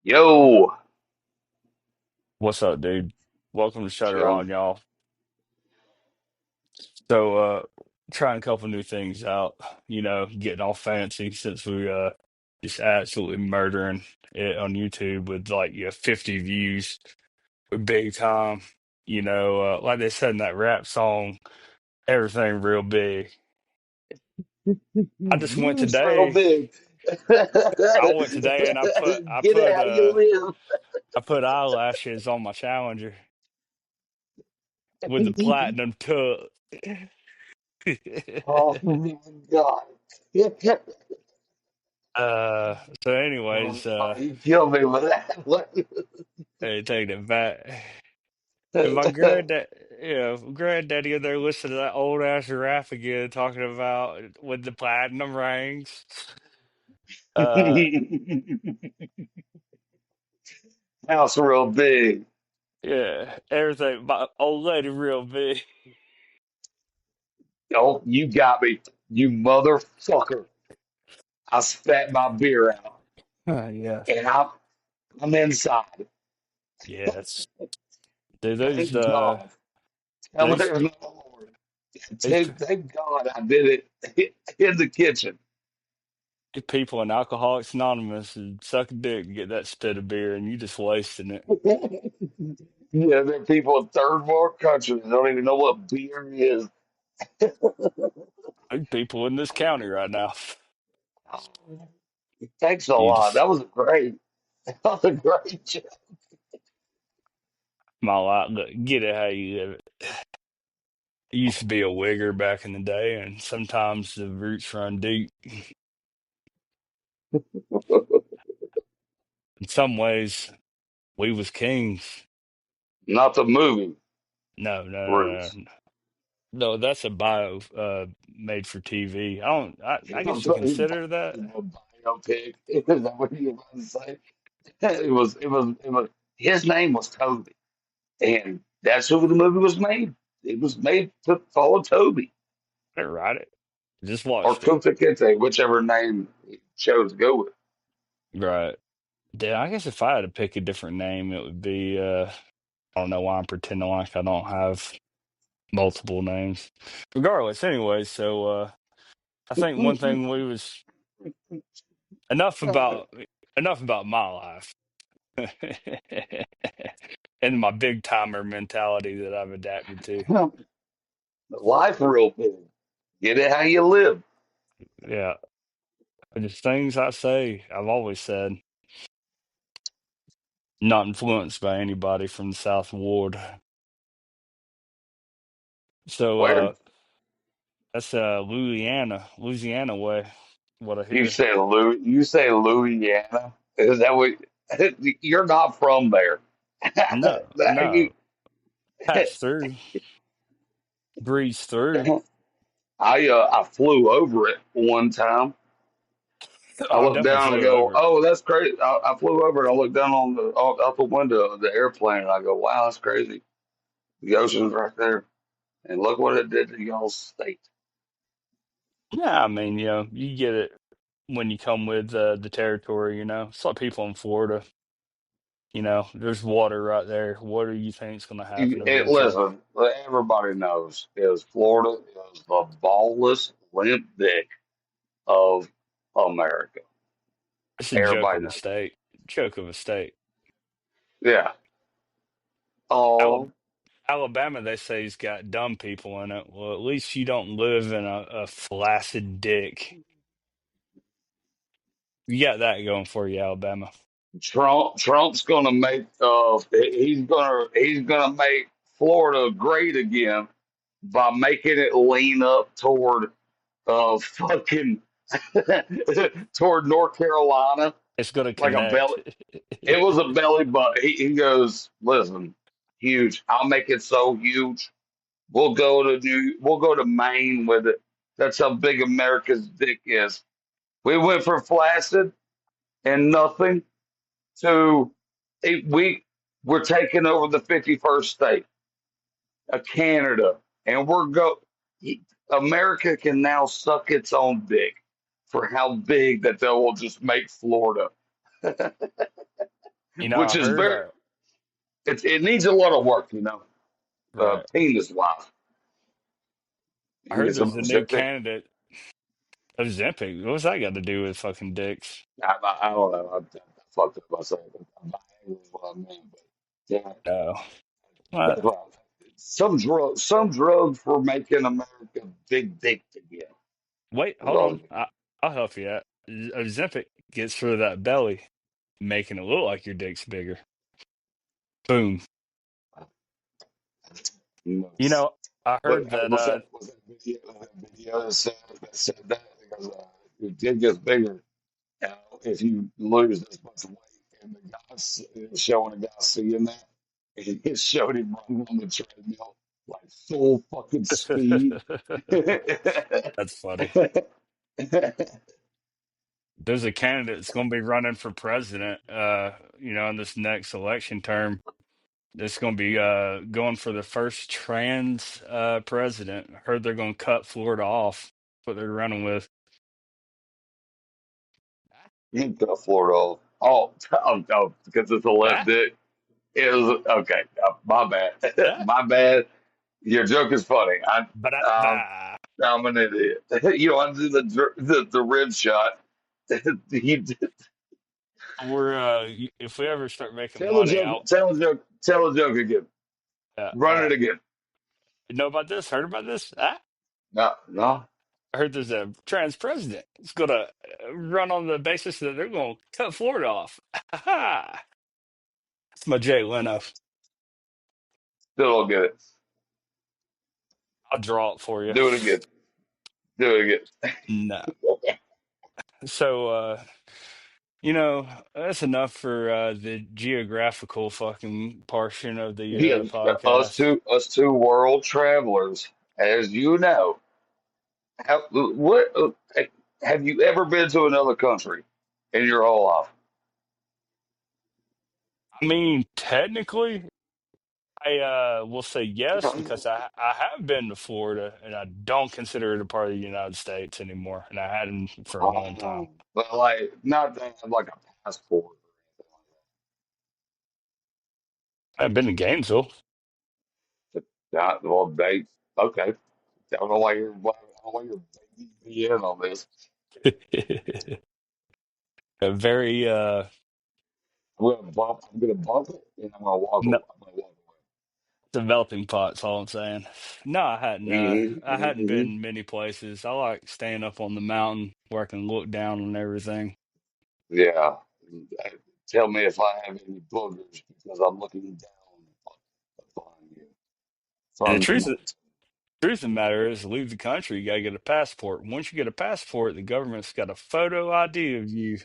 Yo, What's up, dude? Welcome to Shutter chilling. On, y'all. So, trying a couple new things out, getting all fancy since we just absolutely murdering it on YouTube with like 50 views big time. Like they said in that rap song, everything real big. I just went It's real today. big. I went today and Get it how you live. I put eyelashes on my Challenger with the platinum tux. Oh my God. Uh, so anyways, You killed me with that one. hey, taking it back. And my granddad, granddaddy in there listening to that old ass rap again, talking about with the platinum rings. Uh, House real big. yeah, everything. My old lady, real big. Oh, you got me. You motherfucker. I spat my beer out Yeah, and I'm inside. yes. Dude, Thank God. Tell me these there's no Lord. these Thank God I did it in the kitchen. people in Alcoholics Anonymous and suck a dick to get that spit of beer, and you just wasting it. Yeah, there are people in third world countries that don't even know what beer is. Big people in this county right now. Thanks a You lot. just That was great. That was a great job. my life. Look, get it how you live it. I used to be a wigger back in the day, and sometimes the roots run deep. In some ways, we was kings. Not the movie, No, no, no, Roots. no. No, that's a bio made for TV. I don't. I guess you consider that. Biopic. Is that what you were about to say? It was, his name was Toby. And that's who the movie was made. It was made to follow Toby I didn't write it. Just or watched it. Kunta Kinte, whichever name he chose to go with. Right. Yeah, I guess if I had to pick a different name, it would be. I don't know why I'm pretending like I don't have multiple names. Regardless, anyway. So I think one thing we was enough about enough about my life. And my big timer mentality that I've adapted to. Life real big. Get it how you live. Yeah, just things I say, I've always said, not influenced by anybody from the South Ward. So Where that's Louisiana way, what I you hear. say you say Louisiana. Is that what you're not from there? No, You- no, pass through, breeze through. I flew over it one time. I I looked definitely down and flew go, over it. "Oh, that's crazy." I flew over and I looked down on the out the window of the airplane and I go, "Wow, that's crazy. The ocean's right there." And look what it did to y'all's state. Yeah, I mean, you get it when you come with the territory. It's like people in Florida. There's water right there. What do you think is going to happen eventually? Listen, everybody knows is Florida is the ballless limp dick of America. It's a joke Everybody of a knows. state. Joke of a state. Yeah. Ala- Oh, Alabama, they say, has got dumb people in it. Well, at least you don't live in a flaccid dick. You got that going for you, Alabama. Trump's gonna make he's gonna make Florida great again by making it lean up toward fucking toward North Carolina It's going to like a connect. belly. It was a belly button. He goes, listen, huge. I'll make it so huge. We'll go to Maine with it. That's how big America's dick is. We went from flaccid and nothing to we we're taking over the 51st state of Canada, and America can now suck its own dick for how big that they will just make Florida. I which is heard, very it needs a lot of work, right. penis wise. You I can heard get some there's a new Ozempic. candidate of Ozempic. What's that got to do with fucking dicks? I don't know. I fucked up myself. Is what I meant, but yeah, No. What? well, some drugs for making America big dick again. Wait, Is hold all on. it I'll help you out. Ozempic gets rid of that belly, making it look like your dick's bigger. Boom. You is. know, I But heard that. was that video that said that because it did get bigger if you lose this much weight, and the guy showing a guy seeing that, and it showed him running on the treadmill like full fucking speed. That's funny. There's a candidate that's going to be running for president. In this next election term, that's going to be going for the first trans president. Heard they're going to cut Florida off. What they're running with. You got Florida off. Oh, because it's a left Ah, dick. It was okay. My bad. ah, My bad. Your joke is funny. Um, bah. I'm an idiot. I do the rib shot. He did. If we ever start making Tell a money joke. out, Tell a joke again. all Run it right. again. You know about this? Heard about this? Ah, No, no. I heard there's a trans president. It's gonna run on the basis that they're gonna cut Florida off. That's my Jay Leno. Still don't get it. I'll draw it for you. Do it again. Do it again. No. So, that's enough for the geographical fucking portion of the Yeah, podcast. us two world travelers, as you know. What have you ever been to another country in your whole life? I mean, technically, I will say yes because I have been to Florida and I don't consider it a part of the United States anymore, and I hadn't for a long time. But like, not that I have like a passport. I've been to Gainesville. Not well, they okay. I don't know why you're being in on this. A very I'm gonna bump it, and I'm gonna walk away. no, I'm gonna walk developing pot's all I'm saying. No, I hadn't. away. I hadn't been many places. I like staying up on the mountain where I can look down on everything. Yeah. Tell me if I have any boogers because I'm looking down upon you And the from the mountain. truth of the matter is, to leave the country, you gotta get a passport. Once you get a passport, the government's got a photo ID of you,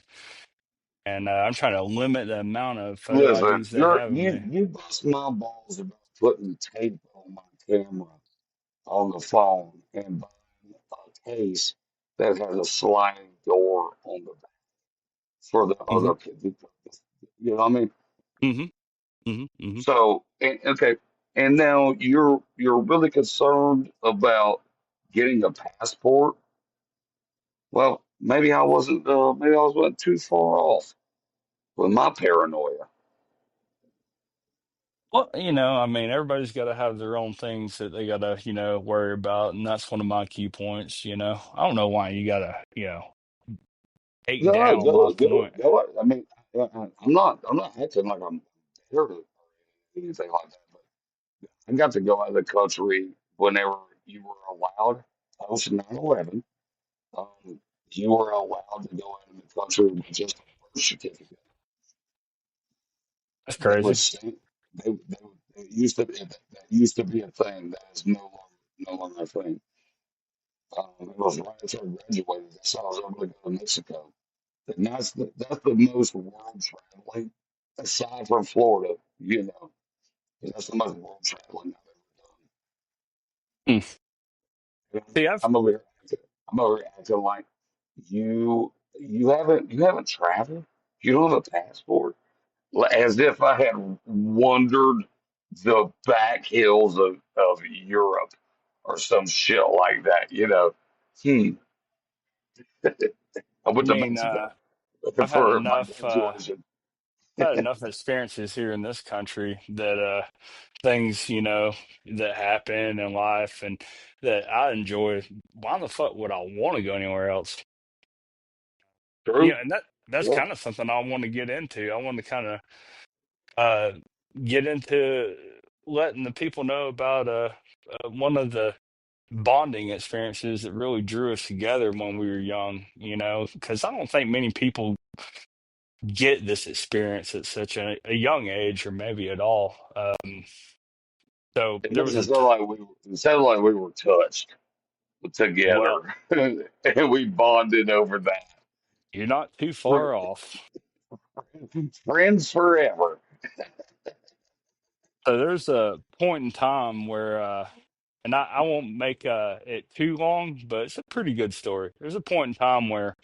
and I'm trying to limit the amount of photo Listen, IDs they have of you me. you bust my balls about putting tape on my camera on the phone and buying a case that has a sliding door on the back for the Hmm. other people. You know what I mean? Hmm. Hmm. So, okay, and now you're really concerned about getting a passport. Well, maybe I wasn't too far off with my paranoia. Well, I mean, everybody's got to have their own things that they got to, worry about, and that's one of my key points. I don't know why you got to, take No, down my point. go. I mean, I'm not acting like I'm better or anything like that. But I got to go out of the country whenever you were allowed post 9/11. Um, you were allowed to go out of the country with just a birth certificate. That's They would crazy. say it used to be that used to be a thing that is no longer a thing. It was right after I graduated. That's how I was able to go to Mexico. And that's the most world traveling aside from Florida. 'Cause that's the most world traveling Hmm. I've ever done. See, I've I'm over here acting like you haven't traveled. You don't have a passport. As if I had wandered the back hills of Europe or some shit like that. Hmm. I I went to mean, Mexico I've had for my enough. graduation. I've had enough experiences here in this country that things, that happen in life and that I enjoy. Why the fuck would I want to go anywhere else? True. And that's Yeah. kind of something I want to get into. I want to kind of uh get into letting the people know about one of the bonding experiences that really drew us together when we were young, because I don't think many people get this experience at such a young age or maybe at all. So It there was doesn't a sound like it sounded like we were touched well, together, and we bonded over that. you're not too We're far off. friends forever. So there's a point in time where and I won't make it too long, but it's a pretty good story. There's a point in time where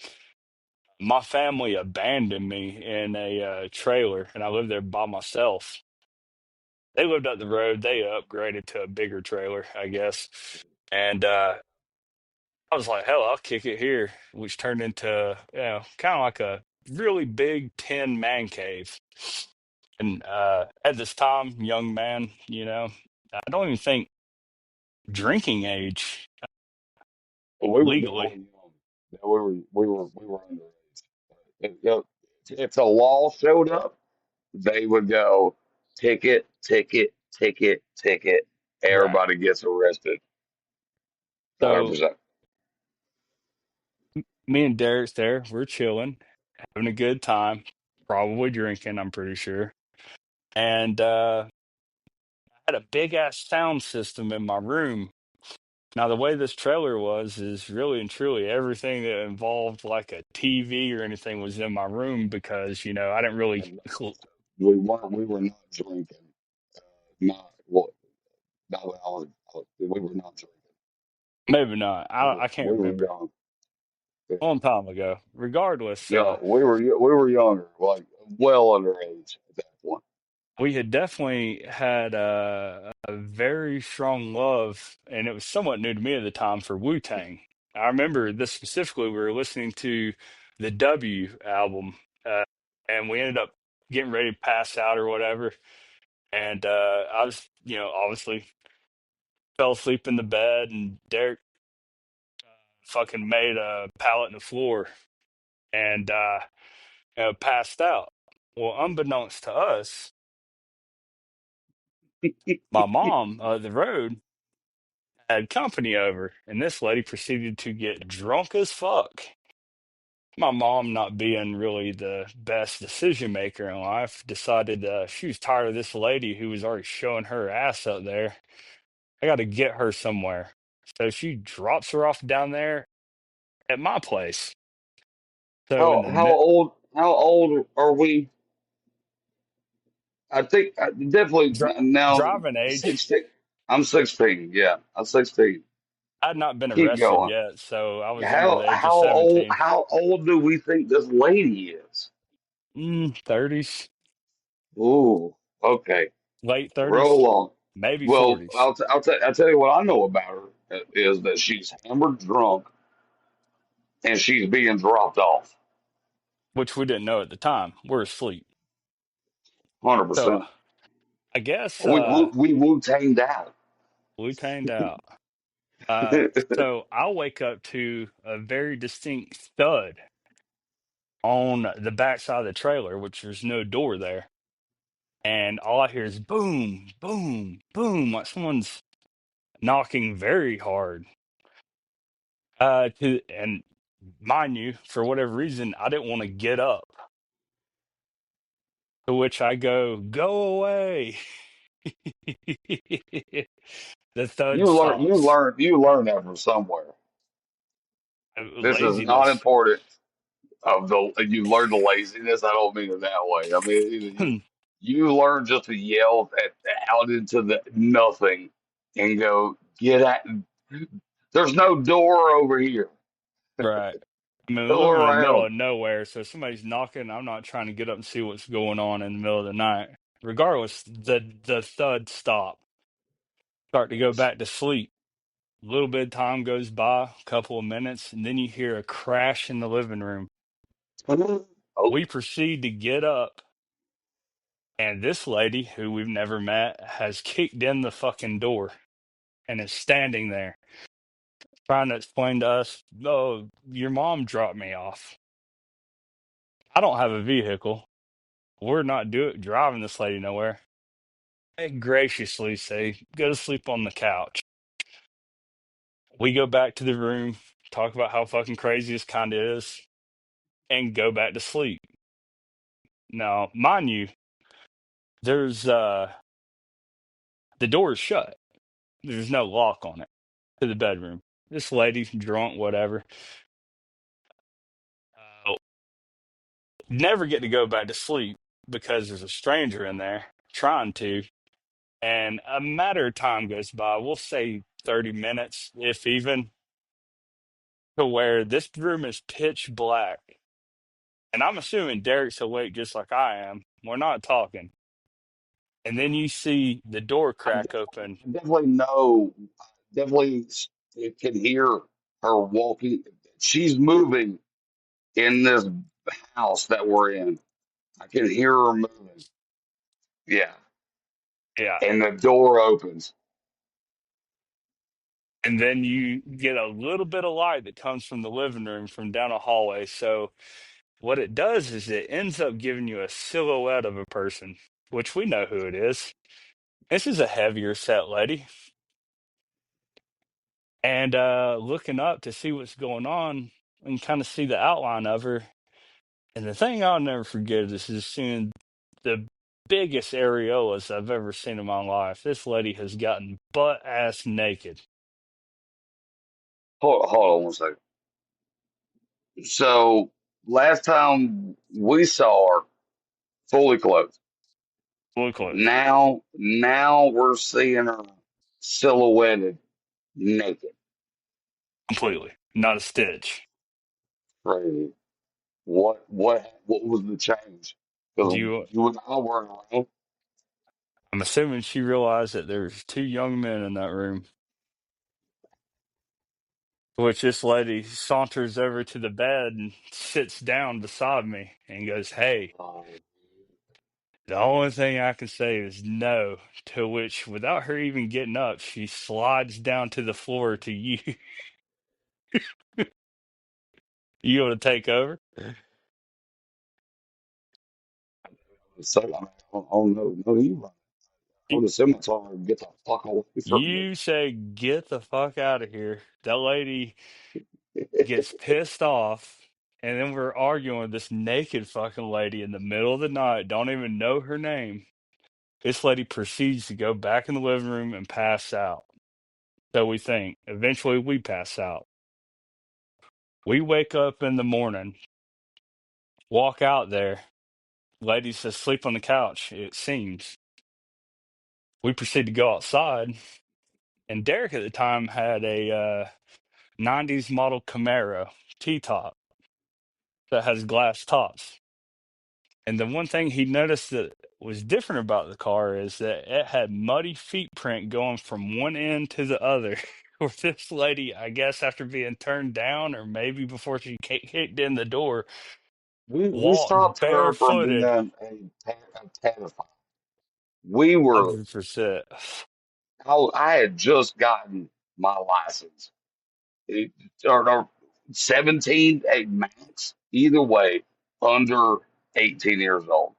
my family abandoned me in a trailer, and I lived there by myself. They lived up the road. They upgraded to a bigger trailer, I guess. And I was like, hell, I'll kick it here, which turned into, kind of like a really big 10 man cave. And at this time, young man, I don't even think drinking age We were legally. definitely young. Yeah, we were underage. If if the law showed up, they would go ticket, ticket, ticket, ticket. Right. Everybody gets arrested. So 100%. me and Derek's there. We're chilling, having a good time, probably drinking, I'm pretty sure. And I had a big ass sound system in my room. Now, the way this trailer was is really and truly everything that involved like a TV or anything was in my room because, I didn't really, And we were not drinking. Not well. Not when we were not drinking. maybe not. I can't We were remember. young. Yeah. A long time ago. Regardless, Yeah, we were younger, like well underage at that point. we had definitely had a very strong love, and it was somewhat new to me at the time for Wu Tang. I remember this specifically. We were listening to the W album, uh, and we ended up getting ready to pass out or whatever. And I was, obviously fell asleep in the bed, and Derek fucking made a pallet in the floor and passed out. Well, unbeknownst to us, my mom, the road, had company over, and this lady proceeded to get drunk as fuck. My mom, not being really the best decision maker in life, decided she was tired of this lady who was already showing her ass up there. I got to get her somewhere. So she drops her off down there at my place. So in How the how old how old are we? I think definitely dri now driving age, 16. I'm 16. Yeah, I'm 16. I'd not been Keep arrested going. yet, so I was under How the age of how old 17. how old do we think this lady is? 30s, Ooh, okay. late 30s, Roll on. maybe Well, 40s, I'll tell you what I know about her is that she's hammered drunk and she's being dropped off. which we didn't know at the time. We're asleep. So 100%. I guess We Wu Tanged out. we tanned out. So I'll wake up to a very distinct thud on the backside of the trailer, which there's no door there. And all I hear is boom, boom, boom, like someone's knocking very hard. And mind you, for whatever reason, I didn't want to get up. To which I go away. The thud stops. You learn that from somewhere. This is not Laziness. important. Of the you learn the laziness. I don't mean it that way. I mean you learn just to yell out into the nothing and go get at. There's no door over here. Right. I mean, we Go live in the middle around. of nowhere, so if somebody's knocking, I'm not trying to get up and see what's going on in the middle of the night. Regardless, the thud stop. Start to go back to sleep. A little bit of time goes by, a couple of minutes, and then you hear a crash in the living room. Oh, We proceed to get up And this lady, who we've never met, has kicked in the fucking door and is standing there trying to explain to us, "Oh, your mom dropped me off. I don't have a vehicle. We're not driving this lady nowhere." I graciously say, "Go to sleep on the couch." We go back to the room, talk about how fucking crazy this kind of is, and go back to sleep. Now, mind you, there's the door is shut. There's no lock on it to the bedroom. This lady, drunk, whatever, uh, never get to go back to sleep because there's a stranger in there trying to. And a matter of time goes by, we'll say 30 minutes, if even, to where this room is pitch black. And I'm assuming Derek's awake just like I am. We're not talking. And then you see the door I crack open. definitely know, definitely can hear her walking. She's moving in this house that we're in. I can hear her moving. Yeah. Yeah. And the door opens. And then you get a little bit of light that comes from the living room from down a hallway. So what it does is it ends up giving you a silhouette of a person, which we know who it is. This is a heavier set lady. And looking up to see what's going on and kind of see the outline of her. And the thing I'll never forget is just seeing the biggest areolas I've ever seen in my life. This lady has gotten butt ass naked, Hold on one second. So last time we saw her fully clothed. fully clothed, Now we're seeing her silhouetted naked. completely, not a stitch. Crazy. What was the change? Do Because you? you and I weren't around. I'm assuming she realized that there's two young men in that room. Which this lady saunters over to the bed and sits down beside me and goes, "Hey, Uh, the only thing I can say is no." To which, without her even getting up, she slides down to the floor to you. You want to take over? so I don't know. No, you right. I Y- would assume I told her to get the fuck away from me. You say, "Get the fuck out of here." That lady gets pissed off. And then we're arguing with this naked fucking lady in the middle of the night, don't even know her name. This lady proceeds to go back in the living room and pass out. So we think. Eventually, we pass out. We wake up in the morning, walk out there. Lady's asleep on the couch, it seems. We proceed to go outside. And Derek at the time had a 90s model Camaro T top that has glass tops. And the one thing he noticed that was different about the car is that it had muddy feet print going from one end to the other. Where this lady, I guess, after being turned down, or maybe before she kicked in the door, We walked stopped her from being barefooted. a pedophile. We were 100%. I had just gotten my license. It, or 17 a max. Either way, under 18 years old.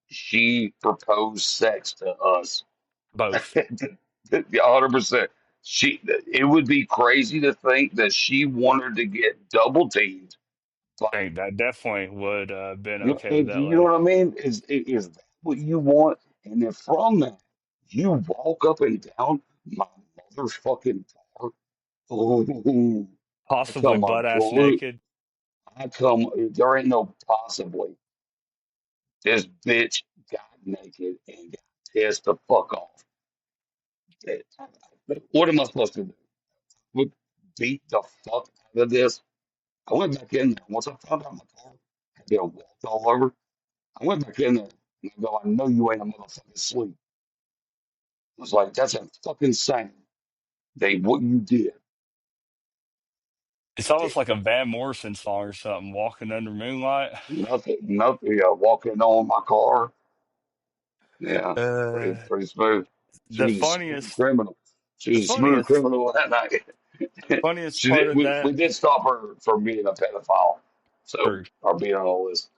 She proposed sex to us. Both. 100%. It would be crazy to think that she wanted to get double teamed. But I think that definitely would been you, okay with that you know lady. what I mean? Is that what you want? And then from that, you walk up and down my motherfucking car. Oh, I Possibly come butt ass unglued. naked. I come. There ain't no possibly. This bitch got naked and got pissed the fuck off. What am I supposed to do? Would beat the fuck out of this? I went back in there. Once I found out my car had been walked all over, I went back in there and I go, I know you ain't a motherfucking sleep. I was like, that's a fucking shame. They what you did. It's almost like a Van Morrison song or something, walking under moonlight. Nothing, yeah, walking on my car. Yeah, Uh, pretty smooth. She the was a smooth funniest, criminal. She the was a smooth funniest, criminal that night. funniest She part did. of We that, did stop her for being a pedophile, so or or being on a list.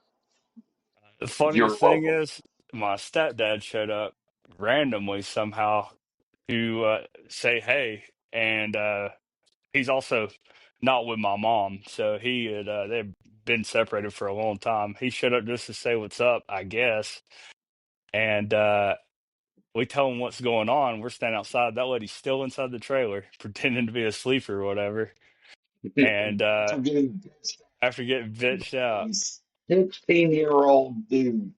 the You're funniest thing welcome. is, my stepdad showed up randomly somehow to say hey, and he's also not with my mom, so he had they've been separated for a long time. He showed up just to say what's up, I guess, and we tell him what's going on. We're standing outside. That lady's still inside the trailer, pretending to be asleep or whatever. And I'm getting after getting bitched out, a 16-year-old dude.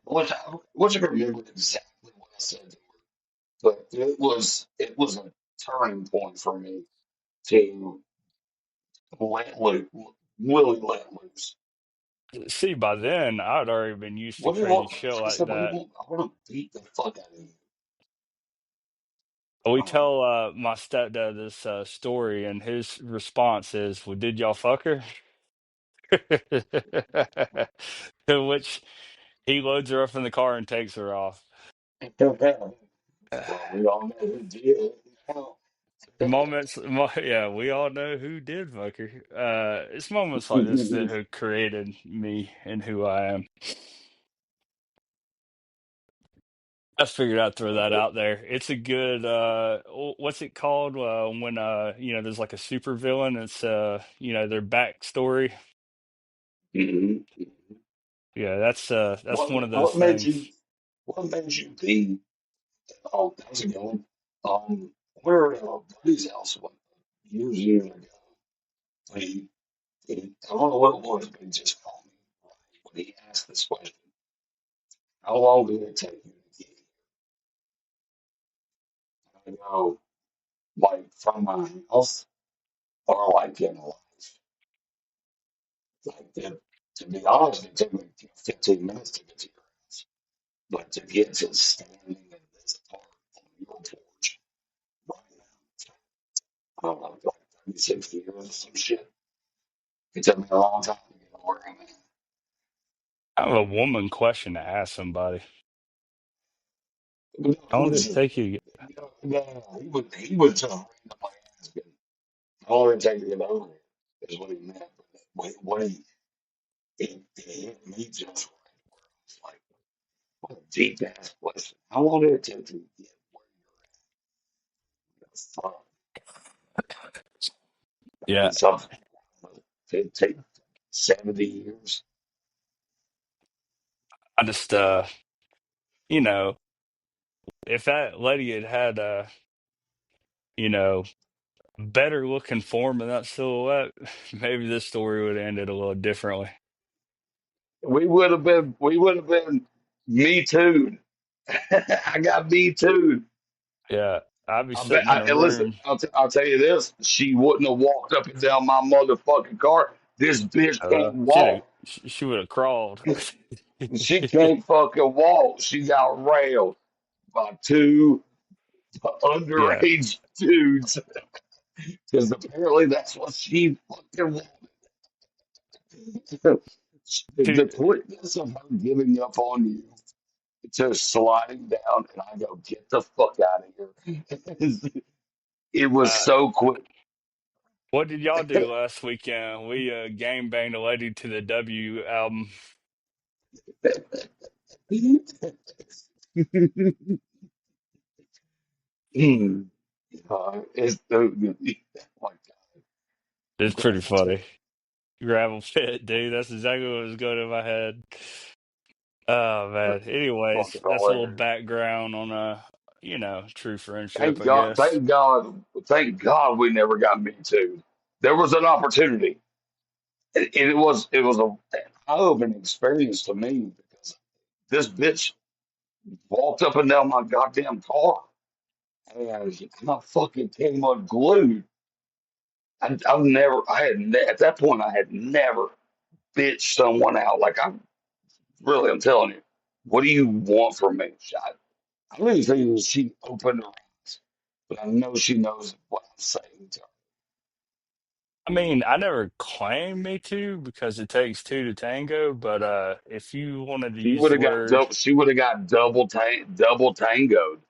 Which I can remember exactly what I said to her, but it was a turning point for me to let loose, really let loose. see, by then I'd already been used to What do you crazy want? shit I like said, what do you that. want? I want to beat the fuck out of you. We Um, tell my stepdad this story, and his response is, "Well, did y'all fuck her?" To which he loads her up in the car and takes her off. well, we all know who did. Yeah, we all know who did fuck her. It's moments like this that have created me and who I am. I figured I'd throw that out there. It's a good what's it called when there's like a super villain. It's their backstory. Mhm. Yeah, that's one of those What made you? things. What made you be? Oh, that was a good one. We were at our buddy's house years ago. He, I don't know what it was, but he just called me right when he asked this question. How long did it take you to get here? I go, like from my house or like in life? Like to be honest, it took me 15 minutes to get to your house. But to get to standing in this park on your porch right now, I don't know, like 36 years or some shit. It took me a long time to get to where I'm at. I have a woman question to ask somebody. But no, How he long was did it take you? he was just randomly asking. How long did it take to get over here? Is what he meant. But what it hit me just right where I was like, what a deep ass question. How long did it take to get where you're from? I Yeah, mean, something it take 70 years. I just you know, if that lady had had you know, better looking form in that silhouette, maybe this story would have ended a little differently. We would have been me too. I got me too. Yeah, I'd be I bet. sitting in a And listen, room. I'll tell you this: she wouldn't have walked up and down my motherfucking car. This bitch can't walk. She would have crawled. She can't fucking walk. She got railed by two Yeah, underage dudes because apparently that's what she fucking wanted. she, The quickness of her giving up on you to sliding down, and I go, get the fuck out of here. It was uh, so quick. what did y'all do last weekend? We game banged a lady to the W album. It's the like It's pretty gravitate. funny. Gravel pit, dude. That's exactly what was going in my head. Oh man. Anyways, Fucking that's a little hilarious. background on true friendship, Thank I God, guess. thank God we never got Me Too. There was an opportunity. It was a eye-opening experience to me because this bitch walked up and down my goddamn car and my fucking came unglued. At that point, I had never bitched someone out. Like, I'm telling you, what do you want from me? I don't even think she opened her eyes, but I know she knows what I'm saying to her. I mean, I never claimed me to because it takes two to tango, but if you wanted to She use would the have got word, double. She would have got double tangoed.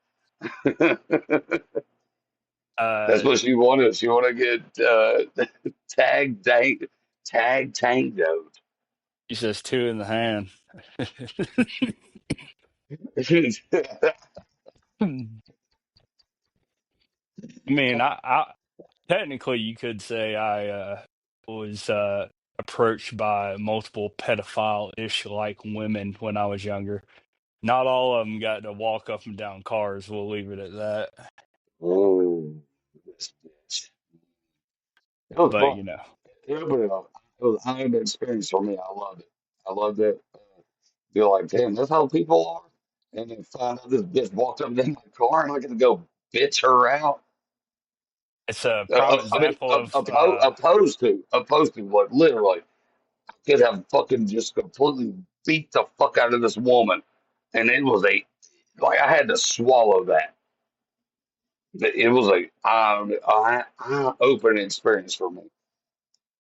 That's uh, what she wanted. She wanted to get tag dang, tag tangoed. he says two in the hand. I mean, I technically you could say I was approached by multiple pedophile-ish like women when I was younger. Not all of them got to walk up and down cars. We'll leave it at that. Oh, this bitch. It was But fun. you know, It was an eye-opening experience for me. I loved it. I loved it. You're like, damn, that's how people are. And then find out this bitch walked up in my car and I get to go bitch her out. it's a prime I mean, example of opposed to what literally could have fucking just completely beat the fuck out of this woman. And it was like I had to swallow that. It was eye opening experience for me.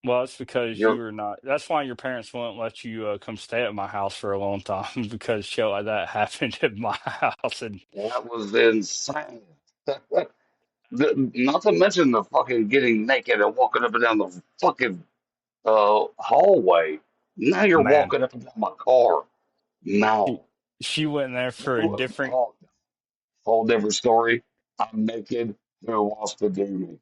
well, it's because you You're, were not. That's why your parents won't let you come stay at my house for a long time because shit like that happened at my house. And that was insane. Not to mention the fucking getting naked and walking up and down the fucking hallway. Now you're man, walking up and down my car. she, No, she went there for a no, different. whole different story. I'm naked. Who wants to do me?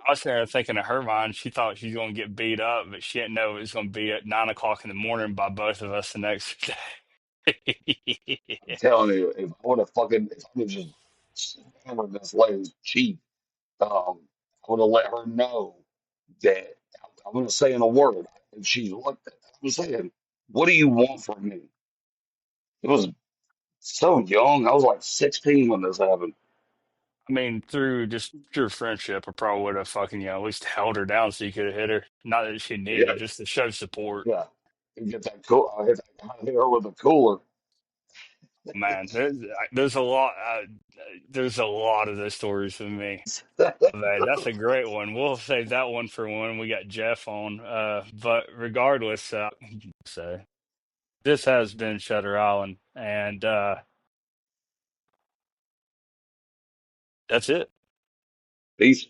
I was there thinking in her mind, she thought she was going to get beat up, but she didn't know it was going to be at 9 o'clock in the morning by both of us the next day. I'm telling you, if I would just hammered this lady's cheek, I would have let her know that I'm going to say in a word. And she looked at I'm saying, what do you want from me? It was so young. I was like 16 when this happened. I mean, through just pure friendship, I probably would have fucking, at least held her down so you could have hit her. Not that she Yeah, needed, just to show support. yeah. And get that cool. I hit her with a cooler. Man, there's a lot. There's a lot of those stories with me. Man, that's a great one. We'll save that one for when we got Jeff on. But regardless, so this has been Shutter Island, and that's it. Peace.